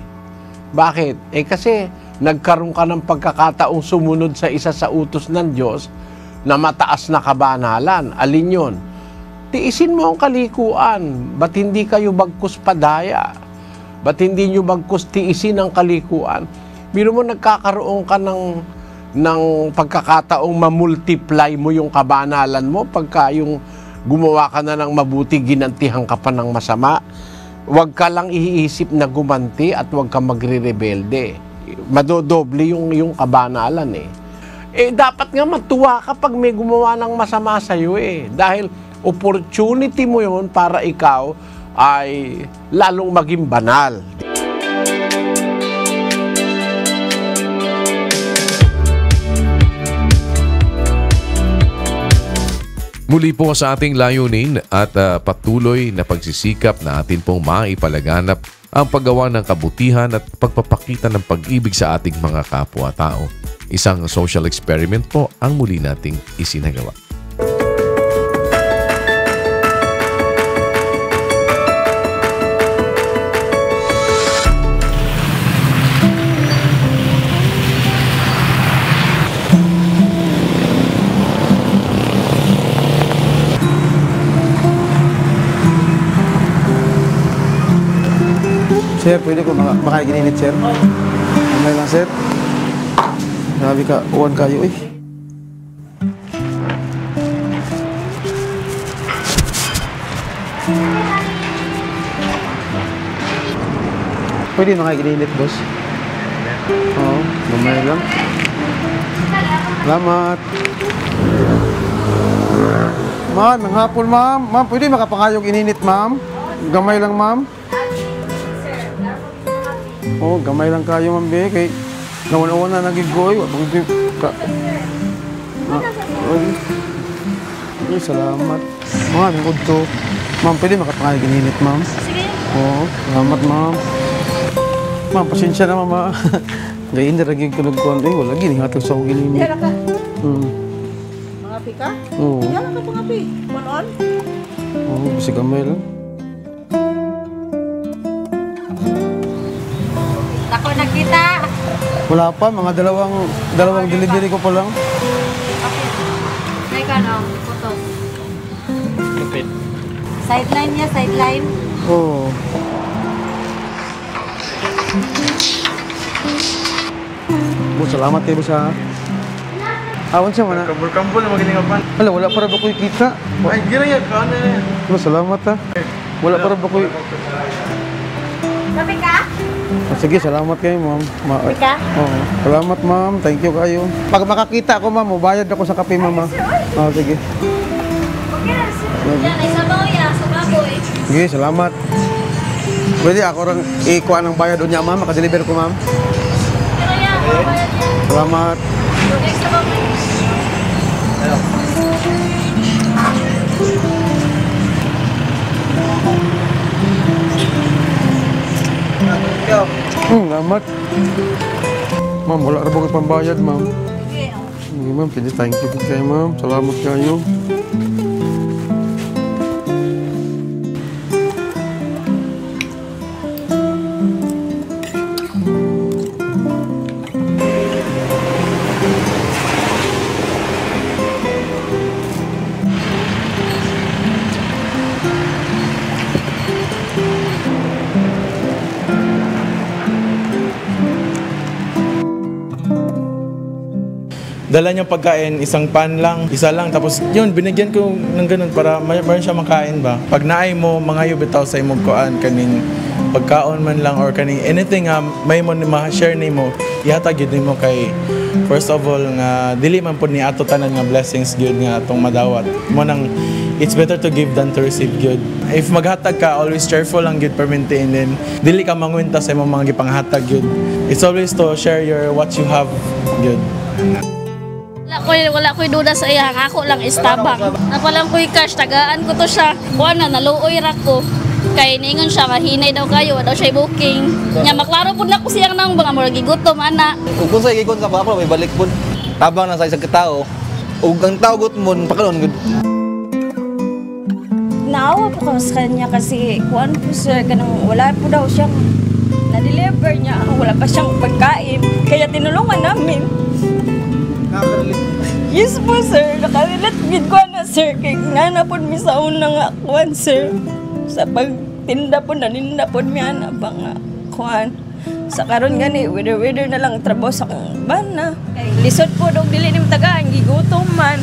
Bakit? Kasi nagkaroon ka ng pagkakataong sumunod sa isa sa utos ng Diyos na mataas na kabanalan. Alin yun? Tiisin mo ang kalikuan. Ba't hindi kayo bagkus padaya? Ba't hindi nyo bagkus tiisin ang kalikuan? Biro mo nagkakaroon ka ng pagkakataong mamultiply mo yung kabanalan mo pagka yung gumawa ka na ng mabuti, ginantihan ka pa ng masama. Huwag ka lang iisip na gumanti at huwag ka magre-rebelde. Madodoble yung kabanalan eh. Dapat nga matuwa kapag may gumawa ng masama sa'yo eh. Dahil opportunity mo yun para ikaw ay lalong maging banal. Muli po sa ating layunin at patuloy na pagsisikap na atin pong maipalaganap ang paggawa ng kabutihan at pagpapakita ng pag-ibig sa ating mga kapwa-tao. Isang social experiment po ang muli nating isinagawa. Sir, pwede ko makagininit, sir? May lang, sir. Grabe ka, uwan kayo eh. Pwede makagininit, boss? Oo, mamaya lang. Salamat. Ma'am, ng hapon, ma'am. Ma'am, pwede makapangayog ininit, ma'am? Gamay lang, ma'am. Oh, gamay lang kayo, ma'am, be. Kay nawan-awan na nagigoy. Salamat. Ma'am, ang to. Ma'am, pwede makapangayog ininit, ma'am? Sige. Oo, salamat, ma'am. Ma'am, pasensya na, ma'am. Gayin na ragig ko nagkuhan. Wala, ginihatag sa akong gininit. Yara ka? Mga pika? Oo. Yara ka pa nga, pi. Manon? Oo, basi gamay lang. Ako nakita. Wala pa, mga dalawang delivery ko pa lang. Okay. May ka na, photo. Lupit. Sideline niya, sideline. Oo. Salamat kayo sa... Awan siya mana. Kambul-kambul na maginigapan. Wala para ba ko'y kita? Ay, gira yan. Kano na yan? Salamat ha. Wala para ba ko'y... Mabi ka? Sige, salamat kayo, ma'am. Mabi ka? Oo. Salamat, ma'am. Thank you kayo. Pag makakita ako, ma'am, bayad ako sa kape, ma'am. Sige. Yan, isabaw ya, sa baboy. Sige, salamat. Pwede ako rin ikuha ng bayad unya, ma'am. Makadeliver ko, ma'am. Pero yan, bayad yan. Salamat. Okay, sa baboy. Salamat. Ma'am, wala rin bang pambayad, ma'am. Sige, ma'am. Sige, thank you kayo, ma'am. Salamat kayo. Dala niyang pagkain, isang pan lang, isa lang. Tapos yun, binigyan ko ng ganun para mayroon siya makain ba. Pag naay mo, mga bitaw sa imong kuan, kaning pagkaon man lang or kaning anything may mo ma-share ni mo, ihatag yun mo kay first of all nga dili man po ni ato tanan nga blessings gyud nga atong madawat. Mo nang it's better to give than to receive gyud. If maghatag ka, always cheerful lang gyud permanente, and then dili ka mangwenta sa imong mga gipanghatag gyud. It's always to share your what you have gyud. Wala ko'y duda sa iya, ako lang istabang. Napalang ko'y cash, tagaan ko to siya. Kuha na, naluoy ra ko. Kay ningon siya, mahinay daw kayo, daw siya booking. Nya maklaro po na ko siyang nang mga murag gigutom, ana. Kung sa gigon ka pa ako, may balik po. Tabang na sa isang katao. Ug ang tao gut mo, pakanon gud. Naawa po ko sa kanya kasi kuan po sir, kanang wala po daw siyang na-deliver niya. Wala pa siyang pagkain. Kaya tinulungan namin. Yes po sir, nakalilat gid ko na sir. Kaya nga na po mi sa unang kuan sir. Sa pagtinda po, naninda po mi ana ba nga kuan. Sa karon gani, whether na lang trabaho sa kong bana. Lisod po dog dili nim tagaan, gigutom man.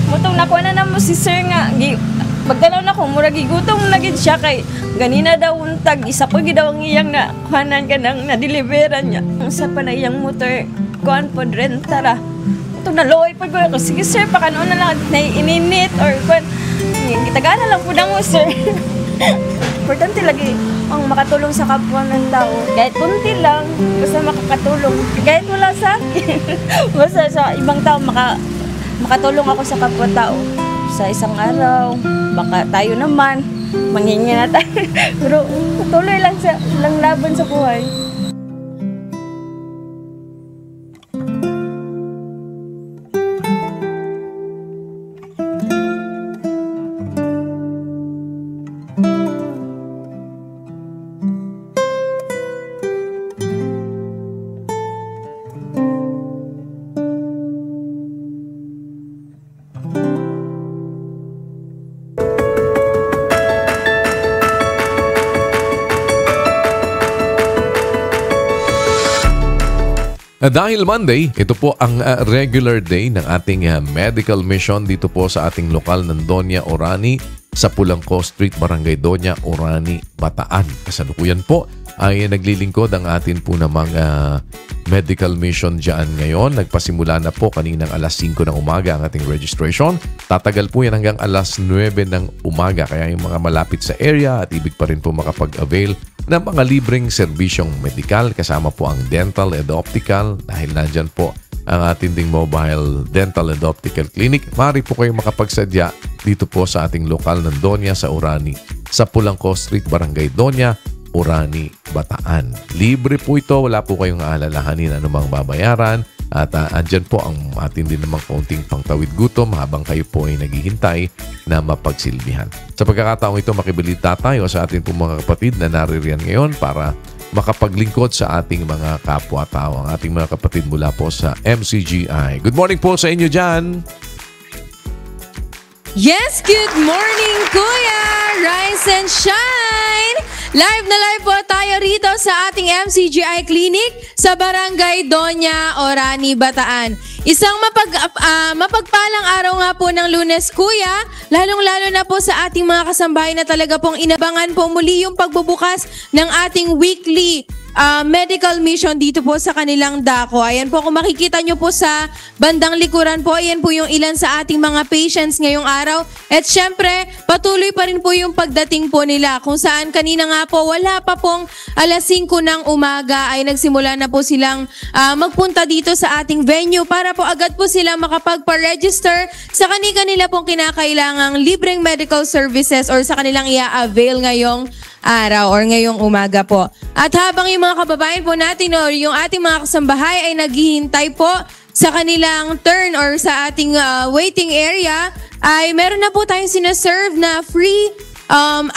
Mutong nakuha na namo si sir nga, pagdalaw na ko, mura gigutom na gid siya kay ganina daw untag, isa po gid daw ang iyang na kuhanan ka nang na-deliveran niya. Ang sa pa na iyang motor, kuhan po renta ra. Mutong naloy po ko, sige sir, pakanoon na lang na ininit or kuhan. Gitagaan na lang po na mo sir. Importante lagi ang makatulong sa kapwa ng tao. Kahit kunti lang, basta makakatulong. Kahit wala sa akin. Basta sa ibang tao, makatulong ako sa kapwa tao. Sa isang araw, baka tayo naman, manghingi na tayo. Pero patuloy lang laban sa buhay. Dahil Monday, ito po ang regular day ng ating medical mission dito po sa ating lokal ng Doña Orani sa Pulangco Street, Barangay Doña Orani, Bataan. Kasalukuyan po ay naglilingkod ang atin po namang medical mission dyan ngayon. Nagpasimula na po kaninang alas 5 ng umaga ang ating registration. Tatagal po yan hanggang alas 9 ng umaga. Kaya yung mga malapit sa area at ibig pa rin po makapag-avail ng mga libreng serbisyong medikal kasama po ang dental and optical dahil nandyan po ang ating ding mobile dental and optical clinic. Maaari po kayong makapagsadya dito po sa ating lokal ng Doña sa Orani sa Pulangco Street, Barangay Doña Orani, Bataan. Libre po ito, wala po kayong aalalahanin anumang babayaran at andyan po ang ating din namang kaunting pangtawid gutom habang kayo po ay naghihintay na mapagsilbihan. Sa pagkakataong ito, makibalita tayo sa ating pong mga kapatid na naririyan ngayon para makapaglingkod sa ating mga kapwa-tao, ang ating mga kapatid mula po sa MCGI. Good morning po sa inyo dyan! Yes, good morning, Kuya! Rise and shine! Live na live po tayo rito sa ating MCGI Clinic sa Barangay Doña Orani, Bataan. Isang mapagpalang araw nga po ng Lunes, Kuya, lalong-lalo na po sa ating mga kasambahay na talaga pong inabangan po muli yung pagbubukas ng ating weekly medical mission dito po sa kanilang dako. Ayan po, kung makikita nyo po sa bandang likuran po, ayan po yung ilan sa ating mga patients ngayong araw. At syempre, patuloy pa rin po yung pagdating po nila. Kung saan kanina nga po, wala pa pong alas 5 ng umaga ay nagsimula na po silang magpunta dito sa ating venue para po agad po sila makapagpa-register sa kanila pong kinakailangang libreng medical services or sa kanilang i-avail ngayong araw or ngayong umaga po. At habang yung mga kababayan po natin or yung ating mga kasambahay ay naghihintay po sa kanilang turn or sa ating waiting area, ay meron na po tayong sinaserve na free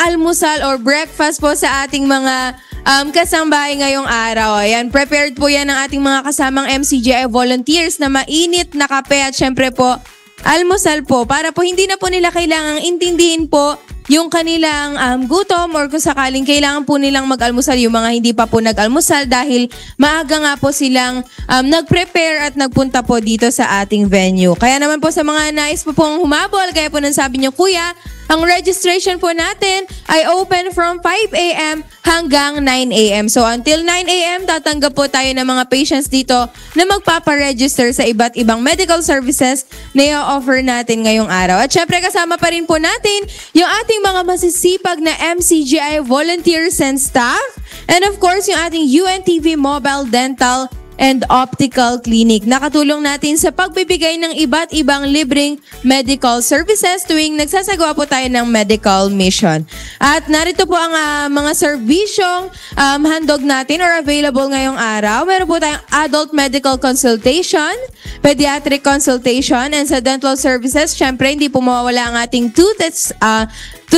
almusal or breakfast po sa ating mga kasambahay ngayong araw. Ayan, prepared po yan ng ating mga kasamang MCGI volunteers na mainit na kape at syempre po almusal po para po hindi na po nila kailangang intindihin po yung kanilang gutom or kung sakaling kailangan po nilang mag-almusal yung mga hindi pa po nag-almusal dahil maaga nga po silang nag-prepare at nagpunta po dito sa ating venue. Kaya naman po sa mga nais po pong humabol, kaya po nang sabi niyo, Kuya, ang registration po natin ay open from 5 a.m. hanggang 9 a.m. So until 9 a.m. tatanggap po tayo ng mga patients dito na magpaparegister sa iba't ibang medical services na i-offer natin ngayong araw. At syempre kasama pa rin po natin yung ating mga masisipag na MCGI volunteers and staff. And of course, yung ating UNTV Mobile Dental and Optical Clinic. Nakatulong natin sa pagbibigay ng iba't ibang libreng medical services tuwing nagsasagawa po tayo ng medical mission. At narito po ang mga serbisyong handog natin or available ngayong araw. Meron po tayong adult medical consultation, pediatric consultation, and sa dental services, syempre hindi po mawawala ang ating tooth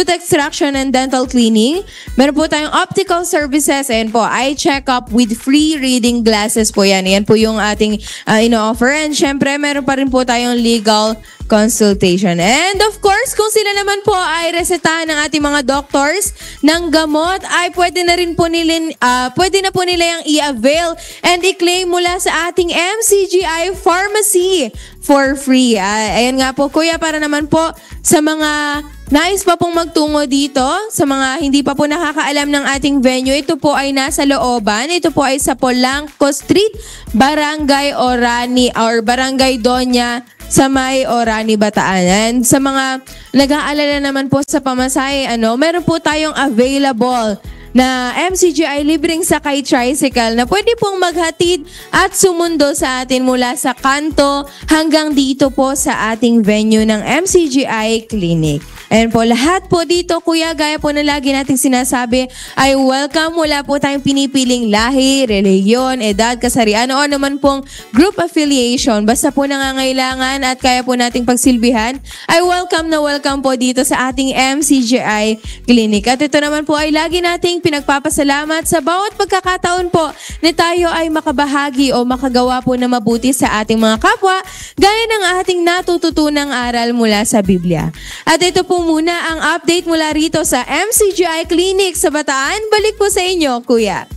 extraction and dental cleaning. Meron po tayong optical services and po eye check-up with free reading glasses po yan. Yan po yung ating ino-offer. And syempre, meron pa rin po tayong legal consultation. And of course, kung sila naman po ay resetahan ng ating mga doctors ng gamot, ay pwede na rin po nila, yung i-avail and i-claim mula sa ating MCGI Pharmacy for free. Ayan nga po, Kuya, para naman po sa mga nais pa pong magtungo dito, sa mga hindi pa po nakakaalam ng ating venue, ito po ay nasa looban. Ito po ay sa Polanco Street, Barangay Orani or Barangay Doña sa may Orani, Bataan. And sa mga nag-aalala naman po sa pamasahe, meron po tayong available na MCGI libreng sakay tricycle na pwede pong maghatid at sumundo sa atin mula sa kanto hanggang dito po sa ating venue ng MCGI Clinic. Ayan po, lahat po dito, Kuya, gaya po na lagi nating sinasabi, ay welcome. Wala po tayong pinipiling lahi, reliyon, edad, kasarian, o naman pong group affiliation. Basta po nangangailangan at kaya po nating pagsilbihan, ay welcome na welcome po dito sa ating MCGI Clinic. At ito naman po ay lagi nating pinagpapasalamat sa bawat pagkakataon po na tayo ay makabahagi o makagawa po na mabuti sa ating mga kapwa, gaya ng ating natututunang aral mula sa Biblia. At ito po muna ang update mula rito sa MCGI Clinic sa Bataan. Balik po sa inyo, Kuya.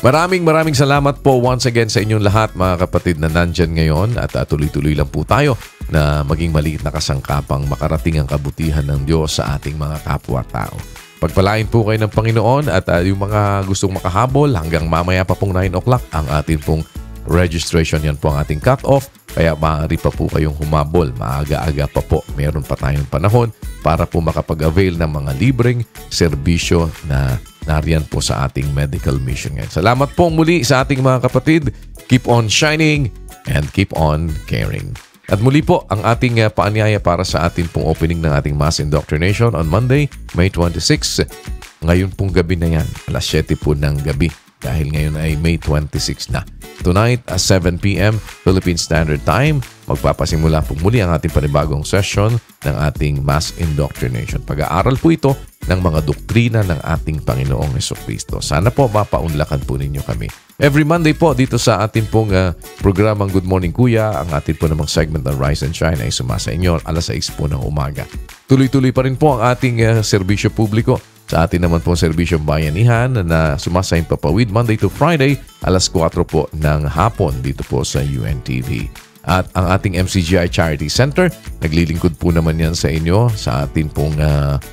Maraming salamat po once again sa inyong lahat, mga kapatid na nandyan ngayon, at tuloy-tuloy lang po tayo na maging maliit na kasangkapang makarating ang kabutihan ng Diyos sa ating mga kapwa-tao. Pagpalain po kayo ng Panginoon at yung mga gustong makahabol hanggang mamaya pa pong 9 o'clock ang ating pong registration. Yan po ang ating cut-off. Kaya maaari pa po kayong humabol. Maaga-aga pa po. Meron pa tayong panahon para po makapag-avail ng mga libreng serbisyo na nariyan po sa ating medical mission ngayon. Salamat po muli sa ating mga kapatid. Keep on shining and keep on caring. At muli po ang ating paanyaya para sa ating pong opening ng ating mass indoctrination on Monday, May 26. Ngayon pong gabi na yan, alas 7 po ng gabi. Dahil ngayon ay May 26 na. Tonight, 7 p.m. Philippine Standard Time, magpapasimula po muli ang ating panibagong session ng ating mass indoctrination. Pag-aaral po ito ng mga doktrina ng ating Panginoong Jesucristo. Sana po mapaunlakan po ninyo kami. Every Monday po dito sa ating pong programang Good Morning Kuya, ang ating po namang segment ng Rise and Shine ay sumasa inyo alas 6 po ng umaga. Tuloy-tuloy pa rin po ang ating serbisyo publiko Sa atin naman po serbisyong bayanihan na sumasayang papawid Monday to Friday, alas 4 po ng hapon dito po sa UNTV. At ang ating MCGI Charity Center, naglilingkod po naman yan sa inyo, sa atin pong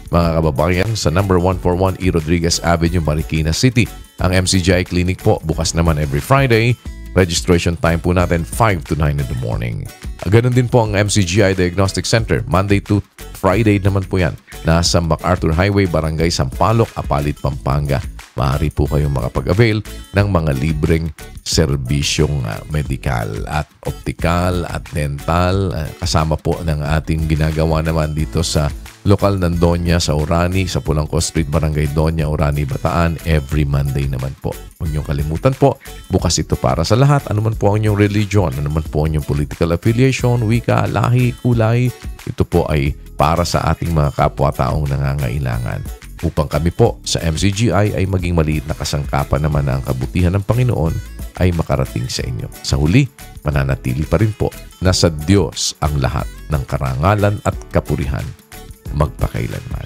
mga kababayan sa number 141 E. Rodriguez Avenue, Marikina City. Ang MCGI Clinic po bukas naman every Friday. Registration time po natin 5 to 9 in the morning. Ganun din po ang MCGI Diagnostic Center. Monday to Friday naman po yan. Nasa MacArthur Highway, Barangay Sampaloc, Apalit, Pampanga. Maaari po kayong makapag-avail ng mga libreng serbisyong medikal at optikal at dental. Kasama po ng ating ginagawa naman dito sa lokal ng Doña sa Orani, sa Polanco Street, Barangay Doña, Orani, Bataan, every Monday naman po. Huwag niyong kalimutan po, bukas ito para sa lahat. Ano man po ang inyong religion, ano man po ang inyong political affiliation, wika, lahi, kulay, ito po ay para sa ating mga kapwa-taong nangangailangan. Upang kami po sa MCGI ay maging maliit na kasangkapan naman na ang kabutihan ng Panginoon ay makarating sa inyo. Sa huli, mananatili pa rin po na sa Diyos ang lahat ng karangalan at kapurihan magpakailanman.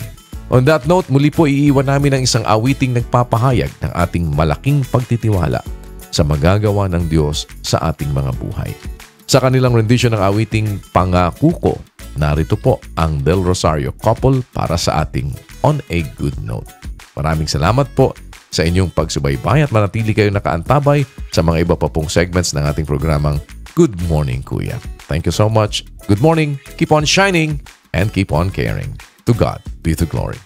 On that note, muli po iiwan namin ang isang awiting nagpapahayag ng ating malaking pagtitiwala sa magagawa ng Diyos sa ating mga buhay. Sa kanilang rendition ng awiting Pangako Ko, narito po ang Del Rosario Couple para sa ating On a Good Note. Maraming salamat po sa inyong pagsubaybay at manatili kayo nakaantabay sa mga iba pa pong segments ng ating programang Good Morning Kuya. Thank you so much. Good morning. Keep on shining and keep on caring. To God be the glory.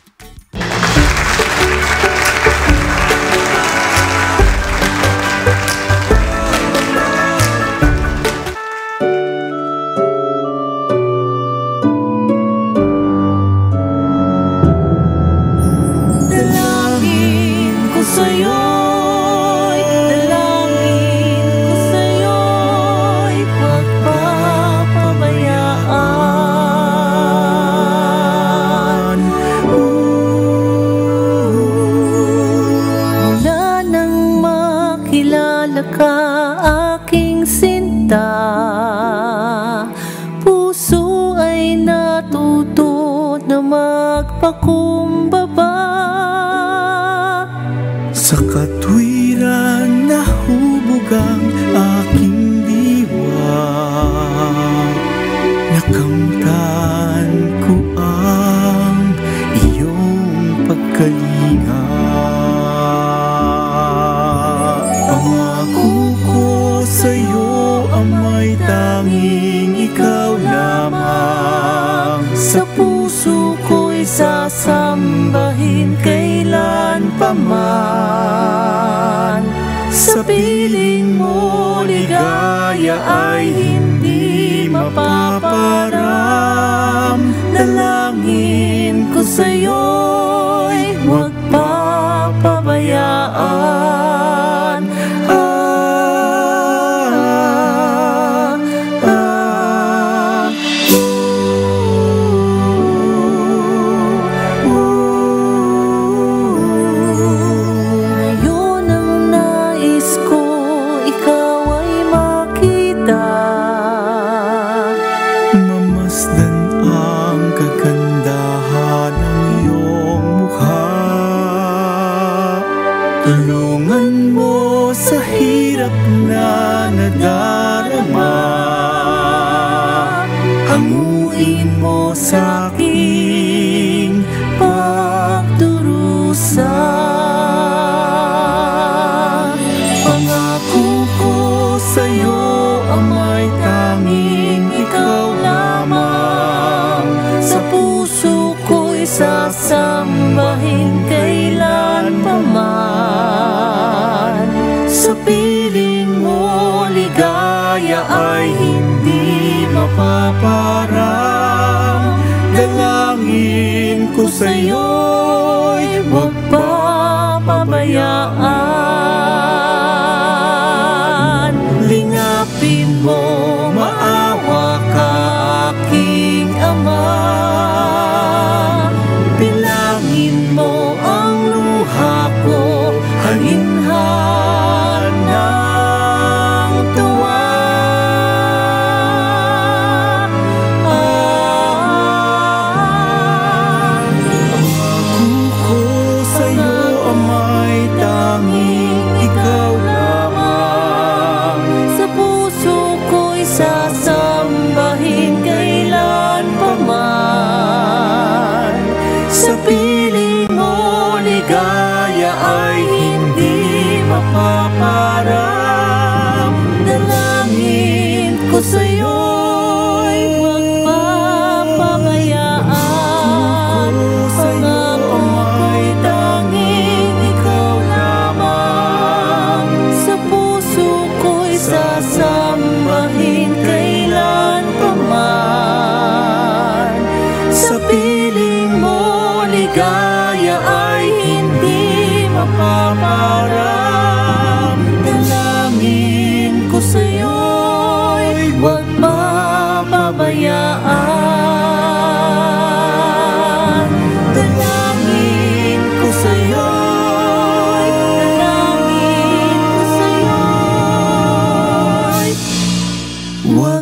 Magpakumbaba sa katwiran na hubog ang aking diwa. Nakamtan ko ang iyong pagkalinga. Pangako ko sa'yo ang may tanging ikaw lamang. Sa puso ko'y sasambahin kailan pa man. Sa piling mo ligaya ay hindi mapaparam. Dalangin ko sa'yo'y huwag papabayaan. Tulungan mo sa hirap na nadarama. Hanguin mo sa aking pagdurusa. Pangako ko sa'yo ang may tanging ikaw lamang. Sa puso ko'y sasambahin kailan pa man. Sa piling mo ligaya ay hindi mapaparam. Dalangin ko sa'yo'y huwag papabayaan. Lingapin mo, maawa ka aking Ama. Bilangin mo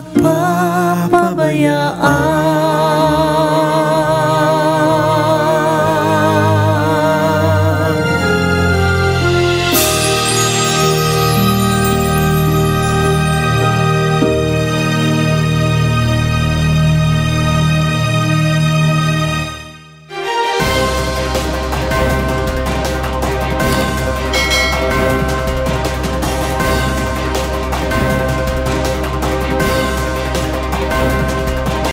pagpapabayaan.